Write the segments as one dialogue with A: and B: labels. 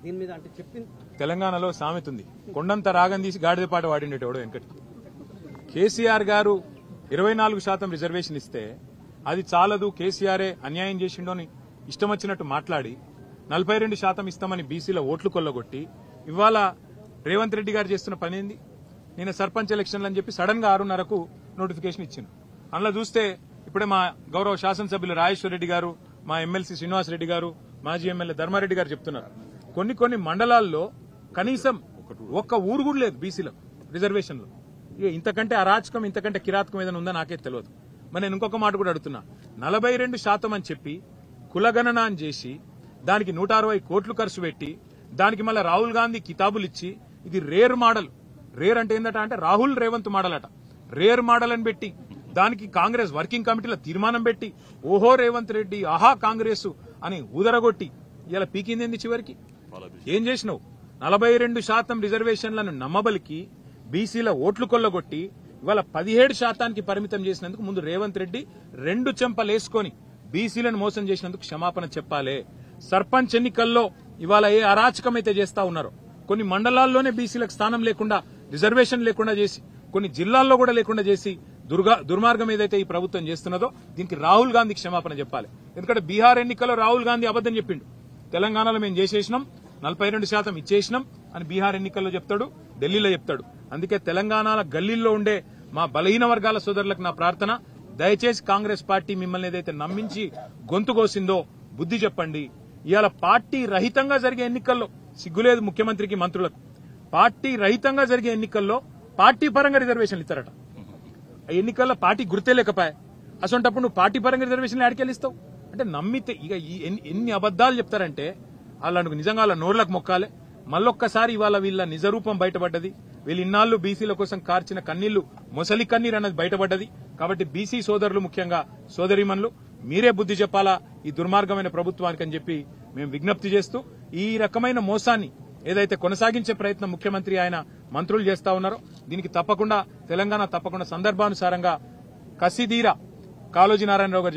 A: దీని మీద అంటే చెప్పింది.
B: తెలంగాణలో సామెత ఉంది, కొండంత రాగం తీసి గాడిద పాట వాడిండేటోడు వెంకటికి. కేసీఆర్ గారు 24% రిజర్వేషన్ ఇస్తే అది చాలదు, కేసీఆరే అన్యాయం చేసిండో అని ఇష్టం వచ్చినట్టు మాట్లాడి 42% ఇస్తామని బీసీల ఓట్లు కొల్లగొట్టి ఇవాళ రేవంత్ రెడ్డి గారు చేస్తున్న పని ఏంది? నేను సర్పంచ్ ఎలక్షన్లు అని చెప్పి సడన్ గా 6:30కు నోటిఫికేషన్ ఇచ్చింది. అందులో చూస్తే ఇప్పుడే మా గౌరవ శాసనసభ్యులు రాజేశ్వర్ రెడ్డి గారు, మా ఎమ్మెల్సీ శ్రీనివాసరెడ్డి గారు, మాజీ ఎమ్మెల్యే ధర్మారెడ్డి గారు చెప్తున్నారు, కొన్ని మండలాల్లో కనీసం ఒక్క ఊరు కూడా లేదు బీసీలో రిజర్వేషన్లో. ఇక ఇంతకంటే అరాచకం, ఇంతకంటే కిరాతకం ఏదైనా ఉందో నాకే తెలియదు. మరి నేను ఇంకొక మాట కూడా అడుగుతున్నా, 42% అని చెప్పి కులగణన అని చేసి దానికి 160 కోట్లు ఖర్చు పెట్టి దానికి మళ్ళీ రాహుల్ గాంధీ కితాబులు ఇచ్చి ఇది రేర్ మోడల్, రేర్ అంటే ఏందట అంటే రాహుల్ రేవంత్ మోడల్ అట, రేర్ మోడల్ అని పెట్టి దానికి కాంగ్రెస్ వర్కింగ్ కమిటీలో తీర్మానం పెట్టి ఓహో రేవంత్ రెడ్డి ఆహా కాంగ్రెస్ అని ఊదరగొట్టి ఇలా పీకింది చివరికి. ఏం చేసినావు? 42% రిజర్వేషన్లను నమ్మబలికి బీసీల ఓట్లు కొల్లగొట్టి ఇవాళ 17%కి పరిమితం చేసినందుకు ముందు రేవంత్ రెడ్డి 2 చెంపలేసుకొని బీసీలను మోసం చేసినందుకు క్షమాపణ చెప్పాలి. సర్పంచ్ ఎన్నికల్లో ఇవాళ ఏ అరాచకమైతే చేస్తా ఉన్నారో, కొన్ని మండలాల్లోనే బీసీలకు స్థానం లేకుండా, రిజర్వేషన్ లేకుండా చేసి, కొన్ని జిల్లాల్లో కూడా లేకుండా చేసి దుర్మార్గం ఏదైతే ఈ ప్రభుత్వం చేస్తున్నదో దీనికి రాహుల్ గాంధీ క్షమాపణ చెప్పాలి. ఎందుకంటే బీహార్ ఎన్నికల్లో రాహుల్ గాంధీ అబద్దం చెప్పిండు, తెలంగాణలో మేము చేసేసినాం 42% ఇచ్చేసినాం అని బీహార్ ఎన్నికల్లో చెప్తాడు, ఢిల్లీలో చెప్తాడు. అందుకే తెలంగాణ గల్లీల్లో ఉండే మా బలహీన వర్గాల సోదరులకు నా ప్రార్థన, దయచేసి కాంగ్రెస్ పార్టీ మిమ్మల్ని ఏదైతే నమ్మించి గొంతు కోసిందో బుద్ధి చెప్పండి. ఇవాళ పార్టీ రహితంగా జరిగే ఎన్నికల్లో సిగ్గులేదు ముఖ్యమంత్రికి, మంత్రులకు. పార్టీ రహితంగా జరిగే ఎన్నికల్లో పార్టీ పరంగా రిజర్వేషన్లు ఇస్తారట. ఆ ఎన్నికల్లో పార్టీ గుర్తే లేకపోయా, అసొంటప్పుడు నువ్వు పార్టీ పరంగా రిజర్వేషన్లు ఆడికెళ్ళిస్తావు అంటే నమ్మితే ఇక ఎన్ని అబద్దాలు చెప్తారంటే వాళ్ళకు నిజంగా వాళ్ళ నోర్లకు మొక్కాలే. మళ్ళొక్కసారి ఇవాళ వీళ్ళ నిజరూపం బయటపడ్డది. వీళ్ళు ఇన్నాళ్లు బీసీల కోసం కార్చిన కన్నీళ్లు మొసలి కన్నీరు అన్నది బయటపడ్డది. కాబట్టి బీసీ సోదరులు, ముఖ్యంగా సోదరీమణులు, మీరే బుద్ధి చెప్పాలా ఈ దుర్మార్గమైన ప్రభుత్వానికి అని చెప్పి మేము విజ్ఞప్తి చేస్తూ, ఈ రకమైన మోసాన్ని ఏదైతే కొనసాగించే ప్రయత్నం ముఖ్యమంత్రి ఆయన మంత్రులు చేస్తా ఉన్నారో దీనికి తప్పకుండా తెలంగాణ తప్పకుండా సందర్భానుసారంగా కసిదీరా, కాళోజీ నారాయణరావు గారు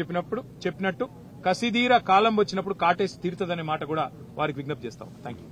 B: చెప్పినట్టు కసిదీరా కాలం వచ్చినప్పుడు కాటేసి తీరుతుందనే మాట కూడా వారికి విజ్ఞప్తి చేస్తాం. Thank you.